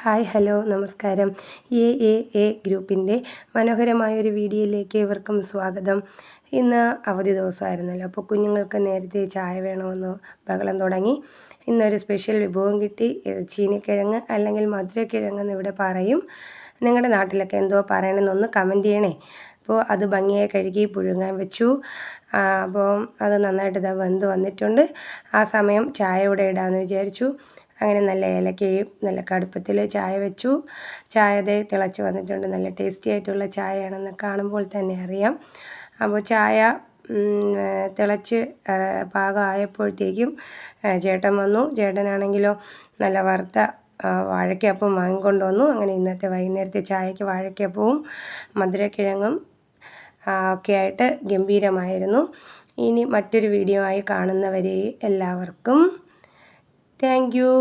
Hi hello നമസ്കാരം. A ഗ്രൂപ്പിൻ്റെ മനോഹരമായൊരു വീഡിയോയിലേക്ക് ഏവർക്കും സ്വാഗതം. ഇന്ന് അവധി ദിവസമായിരുന്നല്ലോ, അപ്പോൾ കുഞ്ഞുങ്ങൾക്ക് നേരത്തെ ചായ വേണമെന്ന് ബഹളം തുടങ്ങി. ഇന്നൊരു സ്പെഷ്യൽ വിഭവം കിട്ടി. ചീനിക്കിഴങ്ങ് അല്ലെങ്കിൽ മധുരക്കിഴങ്ങെന്ന് ഇവിടെ പറയും. നിങ്ങളുടെ നാട്ടിലൊക്കെ എന്തോ പറയണമെന്നൊന്ന് കമൻറ്റ് ചെയ്യണേ. അപ്പോൾ അത് ഭംഗിയായി കഴുകി പുഴുങ്ങാൻ വെച്ചു. അപ്പോൾ അത് നന്നായിട്ട് വെന്ത് വന്നിട്ടുണ്ട്. ആ സമയം ചായ ഇവിടെ ഇടാമെന്ന് വിചാരിച്ചു. അങ്ങനെ നല്ല ഏലക്കയും നല്ല കടുപ്പത്തിൽ ചായ വെച്ചു. ചായ തിളച്ച് വന്നിട്ടുണ്ട്. നല്ല ടേസ്റ്റി ആയിട്ടുള്ള ചായയാണെന്ന് കാണുമ്പോൾ തന്നെ അറിയാം. അപ്പോൾ ചായ തിളച്ച് പാകമായപ്പോഴത്തേക്കും ചേട്ടൻ വന്നു. ചേട്ടനാണെങ്കിലോ നല്ല വറുത്ത വാഴയ്ക്കപ്പം വാങ്ങിക്കൊണ്ട് വന്നു. അങ്ങനെ ഇന്നത്തെ വൈകുന്നേരത്തെ ചായയ്ക്ക് വാഴയ്ക്കപ്പവും മധുരക്കിഴങ്ങും ഒക്കെ ആയിട്ട് ഗംഭീരമായിരുന്നു. ഇനി മറ്റൊരു വീഡിയോ ആയി കാണുന്നവരെ എല്ലാവർക്കും താങ്ക് യു.